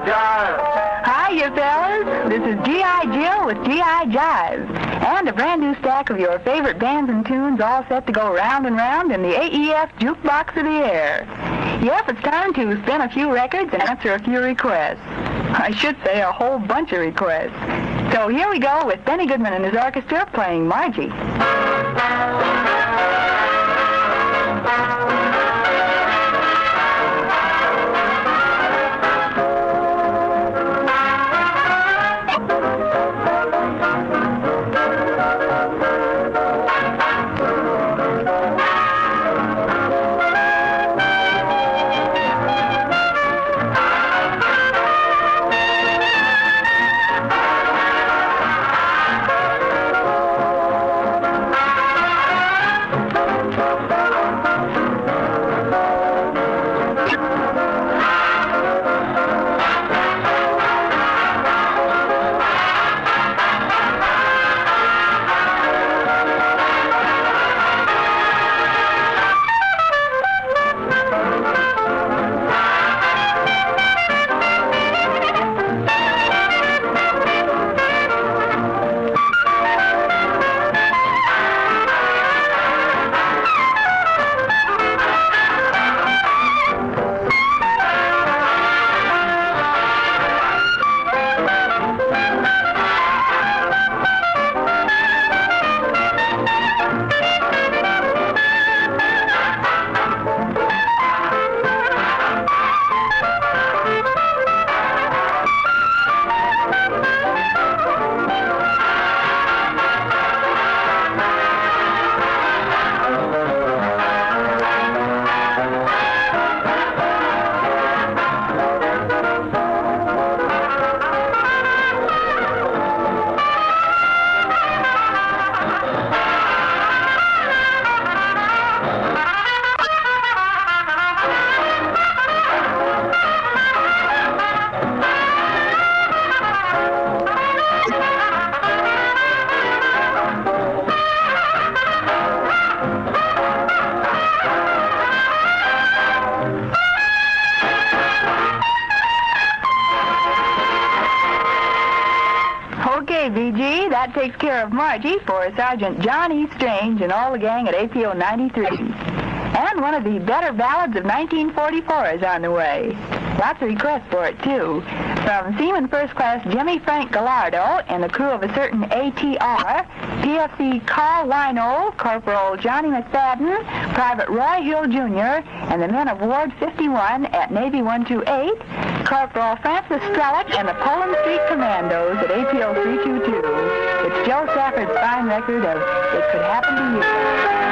Jive! Hiya, fellas. This is G.I. Jill with G.I. Jive. And a brand new stack of your favorite bands and tunes all set to go round and round in the AEF Jukebox of the Air. Yep, it's time to spin a few records and answer a few requests. I should say a whole bunch of requests. So here we go with Benny Goodman and his orchestra playing Margie. VG, that takes care of Margie for Sergeant John E. Strange and all the gang at APO 93. And one of the better ballads of 1944 is on the way. Lots of requests for it, too. From Seaman First Class Jimmy Frank Gallardo and the crew of a certain ATR, PFC Carl Lino, Corporal Johnny McFadden, Private Roy Hill Jr., and the men of Ward 51 at Navy 128, Corporal Francis Strellick and the Poland Street Commandos at APO 322. It's Joe Stafford's fine record of It Could Happen to You.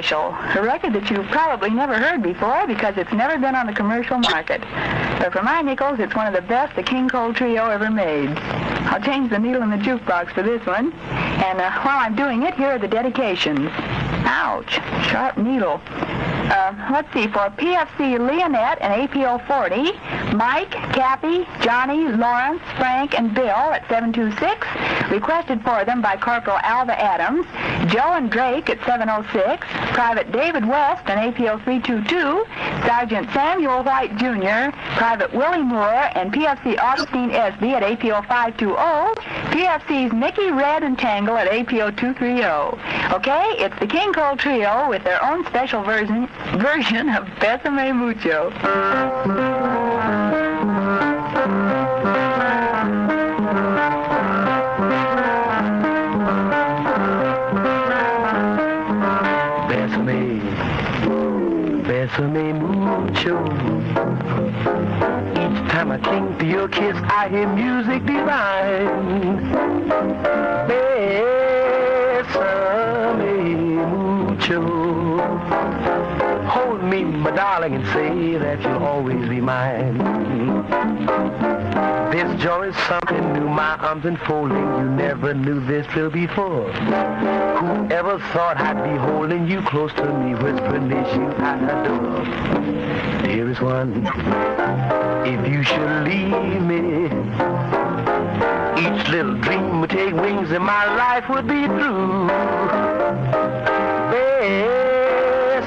Special, a record that you've probably never heard before because it's never been on the commercial market. But for my nickels, it's one of the best the King Cole Trio ever made. I'll change the needle in the jukebox for this one. And while I'm doing it, here are the dedications. Ouch, sharp needle. Let's see, for PFC Leonette and APO 40, Mike, Kathy, Johnny, Lawrence, Frank, and Bill at 726, requested for them by Corporal Alva Adams, Joe and Drake at 706, Private David West and APO 322, Sergeant Samuel White Jr., Private Willie Moore, and PFC Augustine Esby at APO 520, PFC's Mickey Red and Tangle at APO 230. Okay, it's the King Cole Trio with their own special version of Besame Mucho. Besame mucho. Each time I cling to your kiss, I hear music divine. Besame mucho. Hold me, my darling, and say that you'll always be mine. This joy is something new, my arms enfolding. You never knew this thrill before. Whoever thought I'd be holding you close to me, whispering this you I adore. Dearest one, if you should leave me, each little dream would take wings and my life would be through.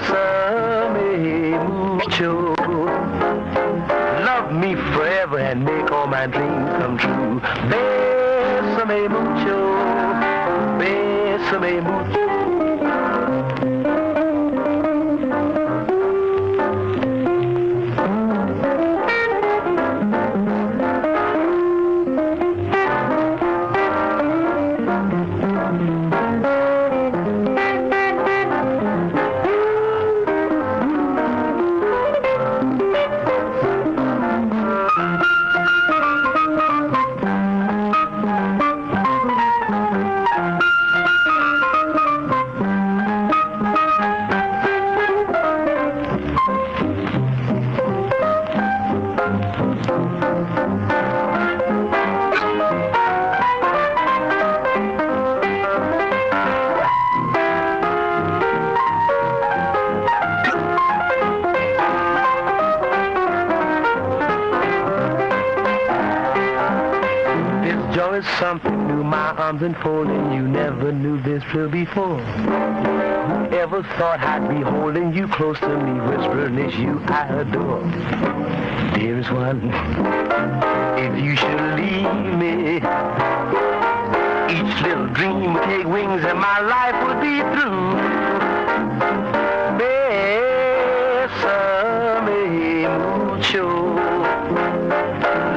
Besame mucho. Love me forever and make all my dreams come true. Besame mucho. Besame mucho. Something new, my arms enfolding. You never knew this thrill before. Whoever thought I'd be holding you close to me, whispering it's you I adore. Dearest one, if you should leave me, each little dream would take wings and my life would be through. Besame mucho.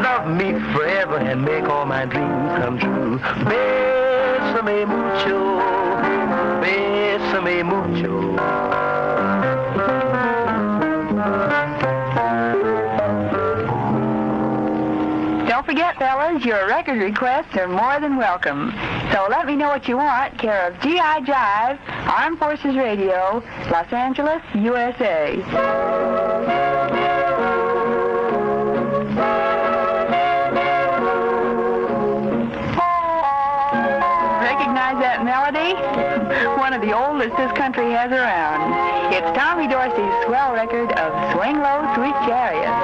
Love me forever and make all my dreams come true. Besame mucho. Besame mucho. Don't forget, fellas, your record requests are more than welcome. So let me know what you want, care of G.I. Jive, Armed Forces Radio, Los Angeles, USA. Recognize that melody? One of the oldest this country has around. It's Tommy Dorsey's swell record of Swing Low, Sweet Chariot.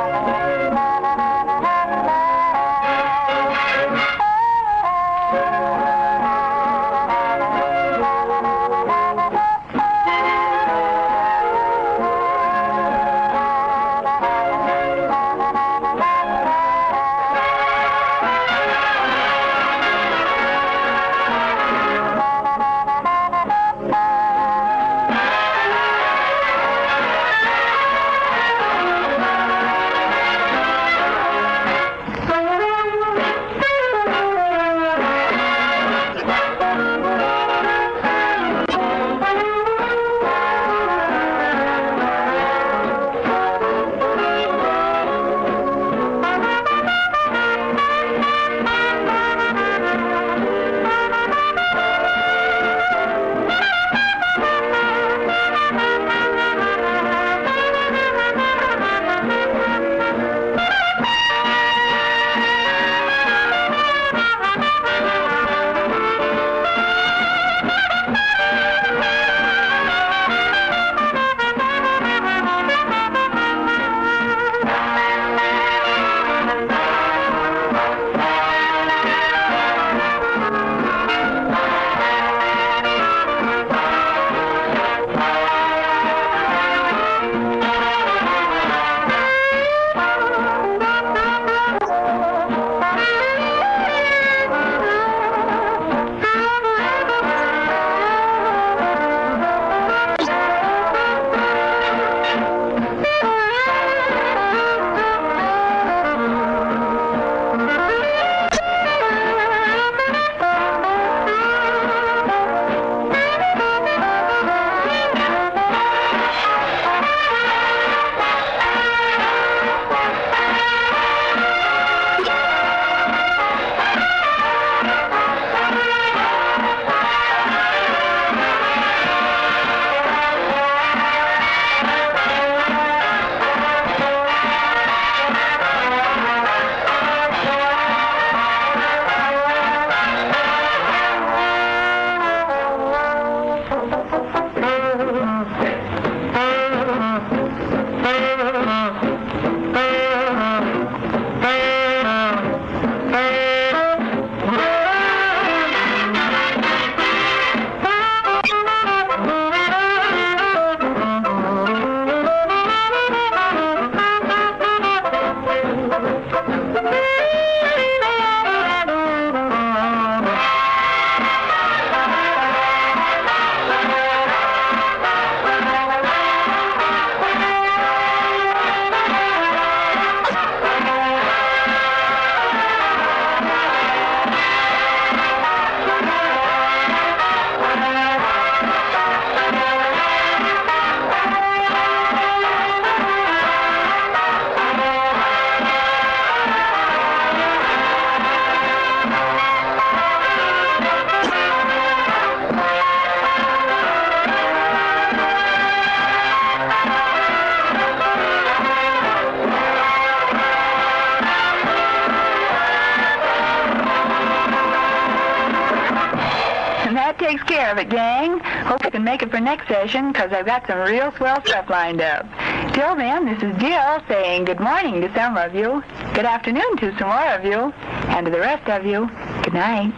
takes care of it, gang. Hope you can make it for next session, because I've got some real swell stuff lined up. Till then, this is Jill saying good morning to some of you, good afternoon to some more of you, and to the rest of you, good night.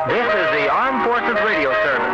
This is the Armed Forces Radio Service.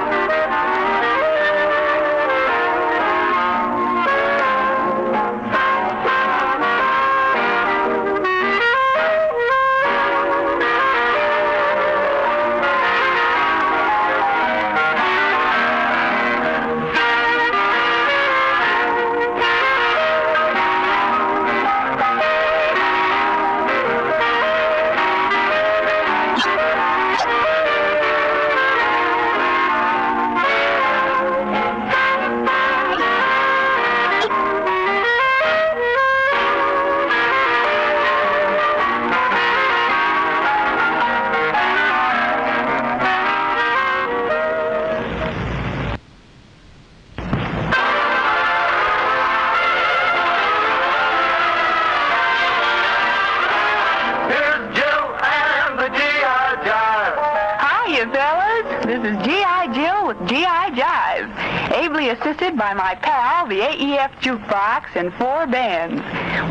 Assisted by my pal, the AEF Jukebox, and 4 bands,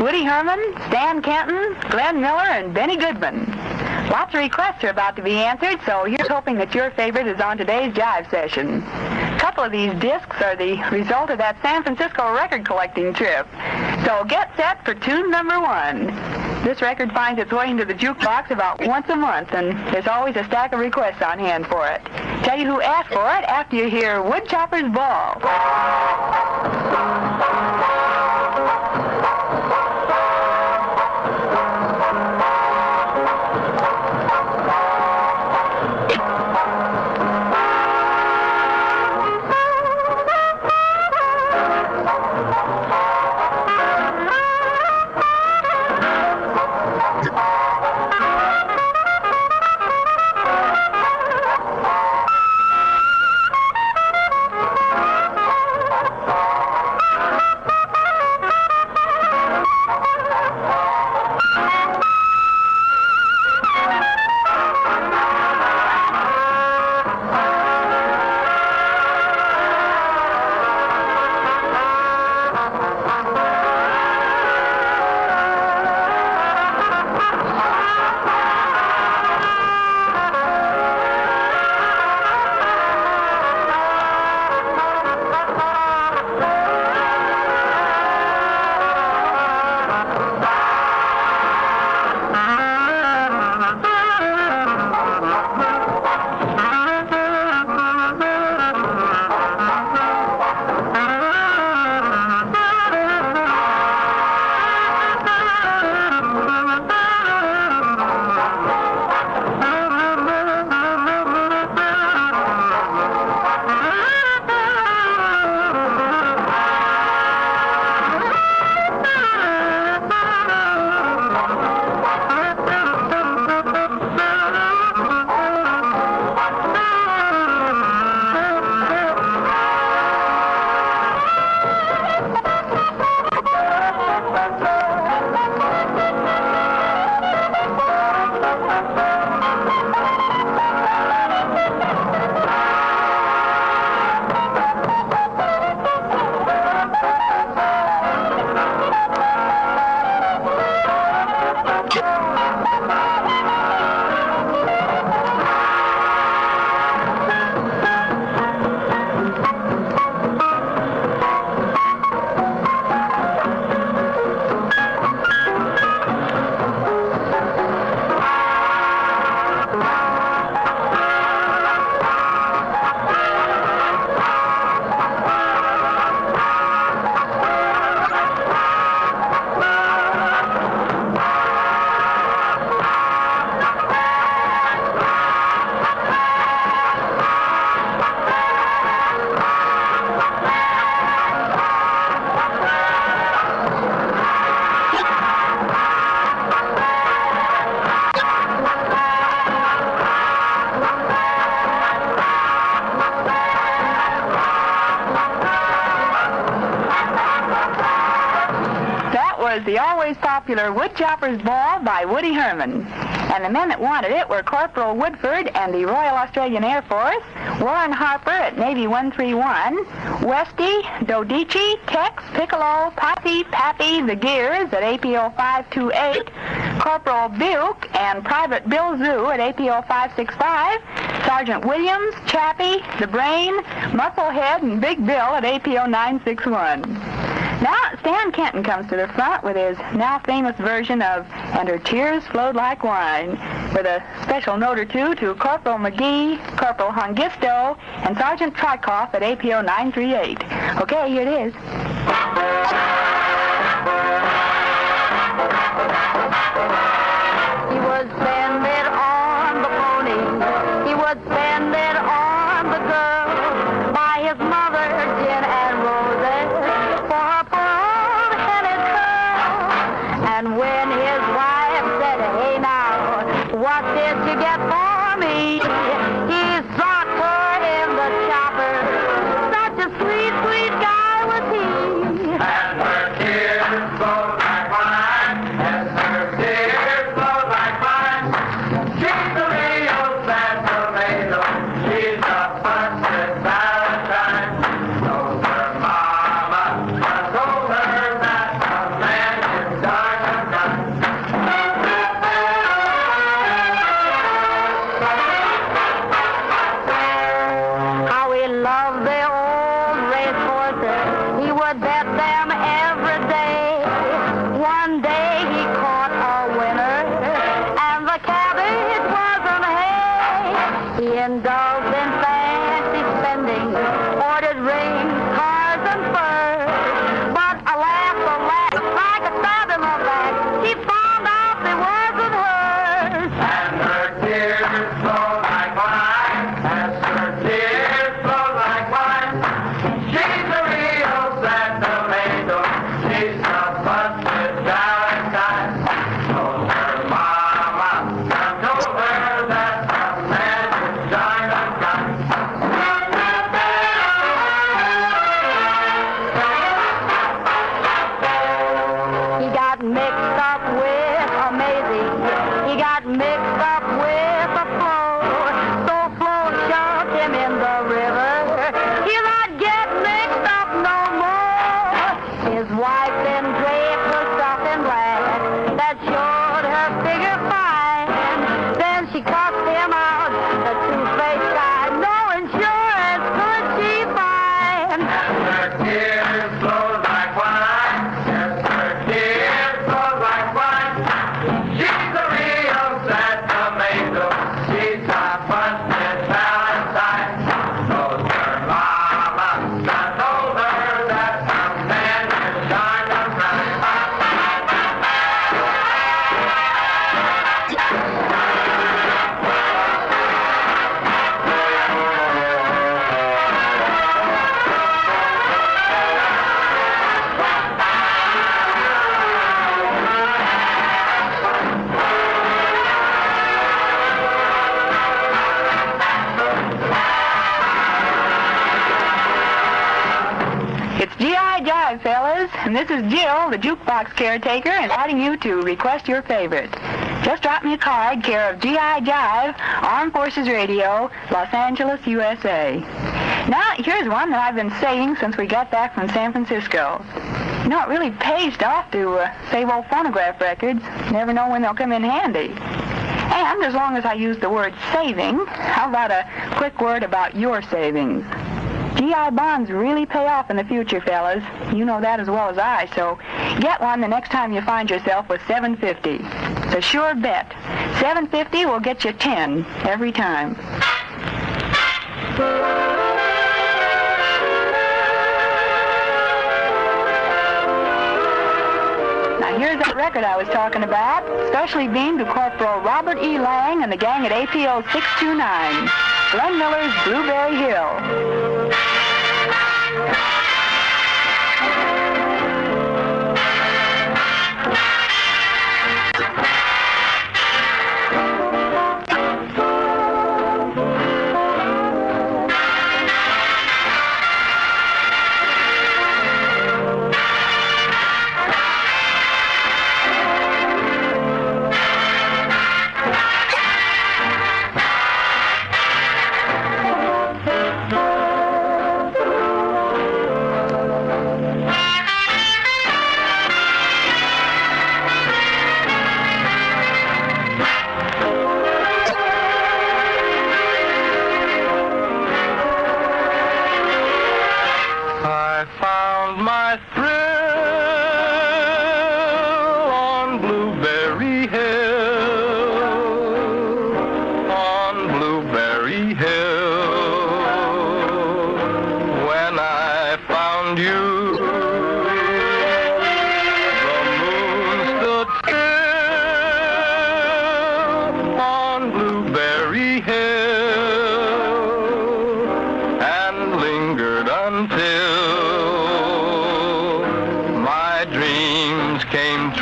Woody Herman, Stan Kenton, Glenn Miller, and Benny Goodman. Lots of requests are about to be answered, so here's hoping that your favorite is on today's Jive session. A couple of these discs are the result of that San Francisco record collecting trip. So get set for tune number 1. This record finds its way into the jukebox about once a month, and there's always a stack of requests on hand for it. Tell you who asked for it after you hear Woodchopper's Ball. was the always popular Woodchopper's Ball by Woody Herman. And the men that wanted it were Corporal Woodford and the Royal Australian Air Force, Warren Harper at Navy 131, Westy, Dodici, Tex, Piccolo, Poppy, Pappy, the Gears at APO 528, Corporal Buke and Private Bill Zoo at APO 565, Sergeant Williams, Chappie, the Brain, Musclehead, and Big Bill at APO 961. Now, Stan Kenton comes to the front with his now famous version of And Her Tears Flowed Like Wine, with a special note or two to Corporal McGee, Corporal Hongisto, and Sergeant Trikoff at APO 938. Okay, here it is. He would spend it on the pony. He would spend it on the girl. By his mother, gin and roses, for her pearl headed curl. And when his wife said, hey now, what did you get for me? He socked her in the chopper. Such a sweet, sweet guy was he. And her tears flowed like wine. And her tears flowed like wine. She's the real sad tomato. She's the busted Valentine. Told her mama, I told her that a man is dark and night. How he loved the old race horses. He would bet them every day. One day he caught a winner, and the cabbage wasn't hay. He indulged in fancy spending, ordered rings, cars, and furs. But alas, alas, like a stab in the back, he found out they wasn't hers. And her tears flowed like wine. And her tears flowed like wine. She's the real sad tomato. She's the busted Valentine. Told her mama, I told her that a man is dying of time. He got mixed up with amazing. He got mixed up with a flow. So flow shoved him in the river. He'll not get mixed up no more. His wife then draped herself in black that showed her figure fine. Then she cussed him out, the two-faced guy. No insurance could she find. Her tears flowed like wine. Yes, her tears flowed like wine. She's the real sad tomato. She's a busted Valentine. Told her mama, I told her that a man is dying of time. It's G.I. Jive, fellas, and this is Jill, the jukebox caretaker, inviting you to request your favorite. Just drop me a card, care of G.I. Jive, Armed Forces Radio, Los Angeles, USA. Now, here's one that I've been saving since we got back from San Francisco. You know, it really pays off to save old phonograph records. Never know when they'll come in handy. And as long as I use the word saving, how about a quick word about your savings? GI bonds really pay off in the future, fellas. You know that as well as I, so get one the next time you find yourself with $7.50. It's a sure bet. $7.50 will get you 10 every time. Now here's that record I was talking about, specially beamed to Corporal Robert E. Lang and the gang at APO 629, Glenn Miller's Blueberry Hill.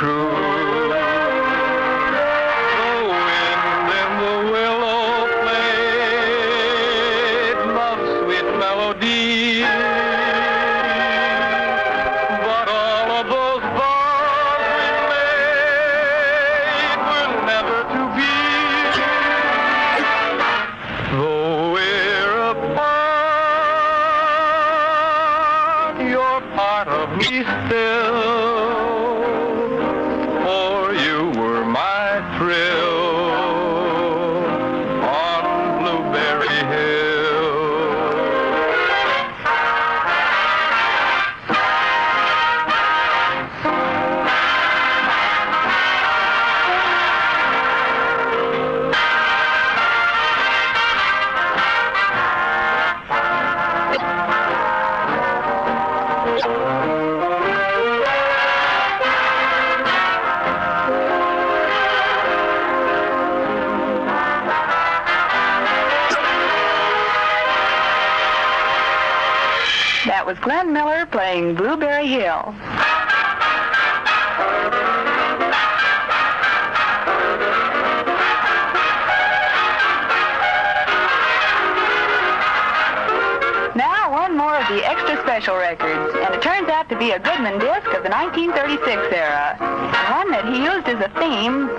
true. The wind in the willow played love's sweet melody. But all of those vows we made were never to be. Though we're apart, you're part of me still. For you were my thrill on Blueberry Hill. That was Glenn Miller playing Blueberry Hill. Now, one more of the extra special records, and it turns out to be a Goodman disc of the 1936 era, one that he used as a theme,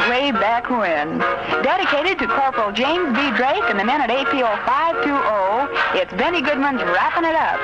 way back when. Dedicated to Corporal James B. Drake and the men at APO 520, it's Benny Goodman's Wrapping It Up.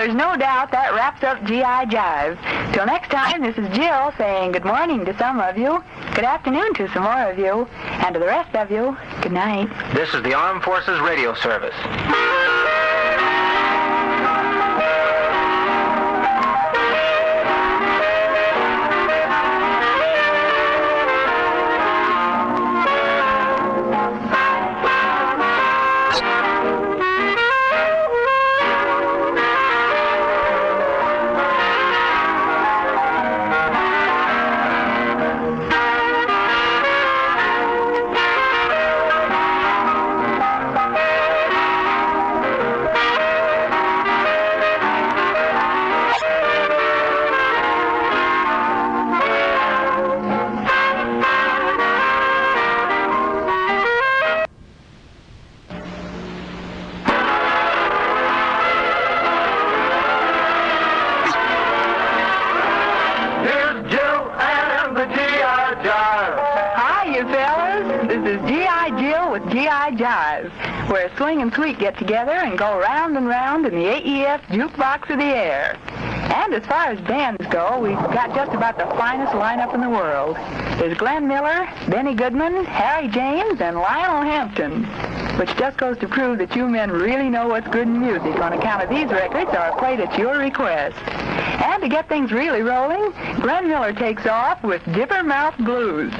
There's no doubt that wraps up GI Jive. Till next time, this is Jill saying good morning to some of you, good afternoon to some more of you, and to the rest of you, good night. This is the Armed Forces Radio Service. SIA Jive, where swing and squeak get together and go round and round in the AEF jukebox of the air. And as far as bands go, we've got just about the finest lineup in the world. There's Glenn Miller, Benny Goodman, Harry James, and Lionel Hampton, which just goes to prove that you men really know what's good in music on account of these records are played at your request. And to get things really rolling, Glenn Miller takes off with Dipper Mouth Blues.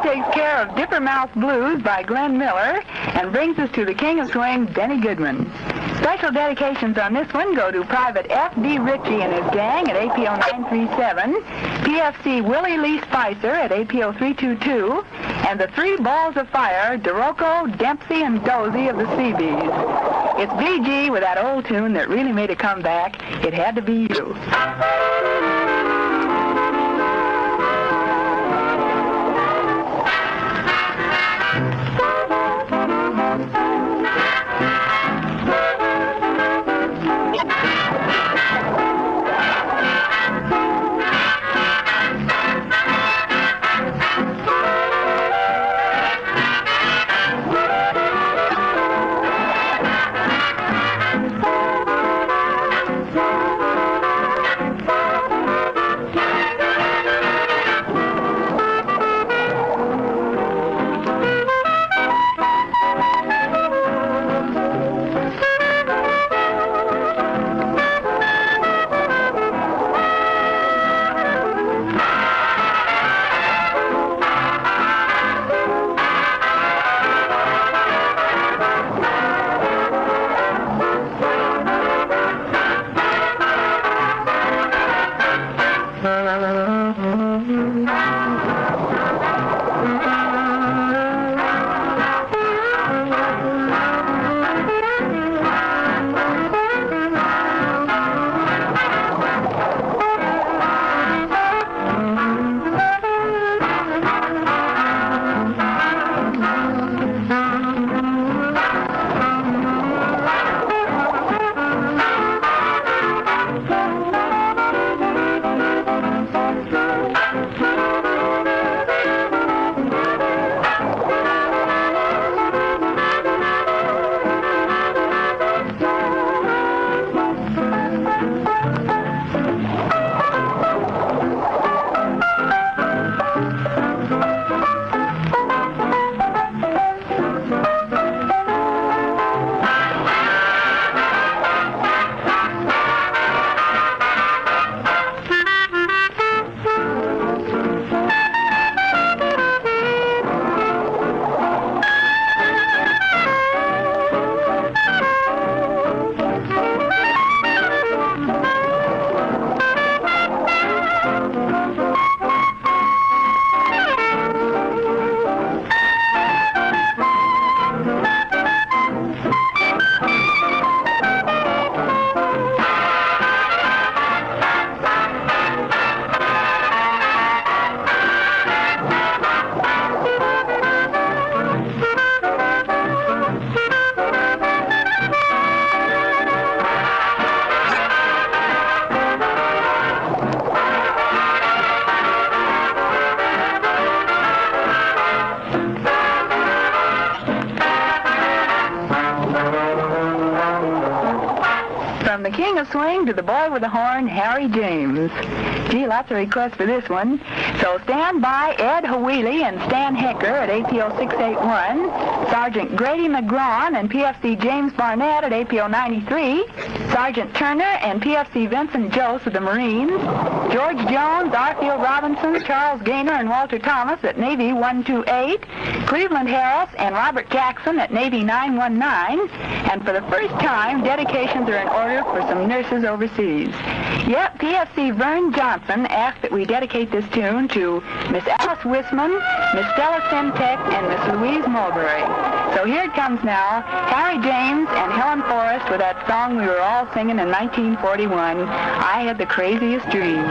Takes care of Dipper Mouth Blues by Glenn Miller and brings us to the King of Swing, Benny Goodman. Special dedications on this one go to Private F.D. Ritchie and his gang at APO 937, PFC Willie Lee Spicer at APO 322, and the Three Balls of Fire, DeRocco, Dempsey, and Dozy of the Seabees. It's BG with that old tune that really made a comeback. It had to be you. king of swing to the boy with the horn, Harry James. Gee, lots of requests for this one. So stand by Ed Hawley and Stan Hecker at APO 681, Sergeant Grady McGrawn and PFC James Barnett at APO 93, Sergeant Turner and PFC Vincent Jose of the Marines, George Jones, Arfield Robinson, Charles Gaynor and Walter Thomas at Navy 128, Cleveland Harris and Robert Jackson at Navy 919, and for the first time, dedications are in order for some nurses overseas. Yep, PFC Vern Johnson asked that we dedicate this tune to Miss Alice Wisman, Miss Stella Simtek, and Miss Louise Mulberry. So here it comes now, Harry James and Helen Forrest with that song we were all singing in 1941, I Had the Craziest Dream.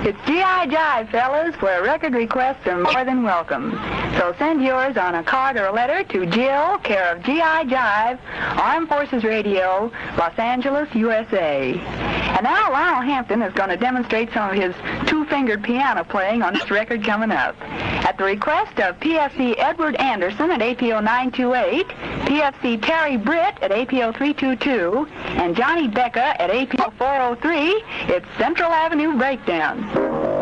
It's GI Jive, fellas, where record requests are more than welcome. So send yours on a card or a letter to Jill, care of GI Jive, Armed Forces Radio, Los Angeles, USA. And now Lionel Hampton is going to demonstrate some of his two-fingered piano playing on this record coming up. At the request of PFC Edward Anderson at APO 928, PFC Terry Britt at APO 322, and Johnny Becca at APO 403, it's Central Avenue Breakdown.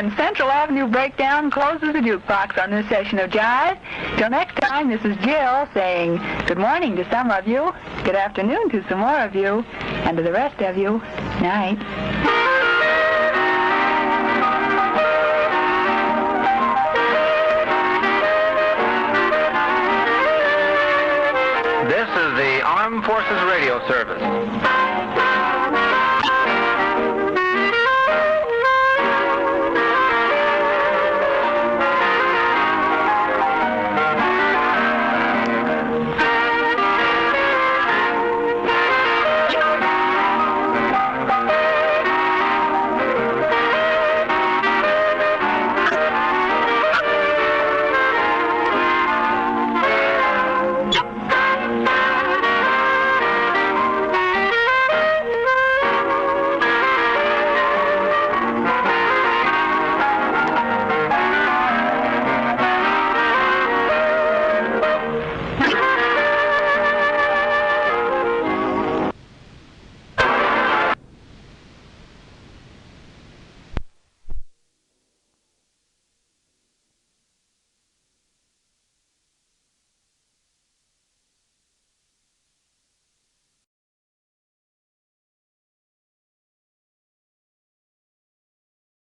and Central Avenue Breakdown closes the jukebox on this session of Jive. Till next time, this is Jill saying good morning to some of you, good afternoon to some more of you, and to the rest of you, night. This is the Armed Forces Radio Service.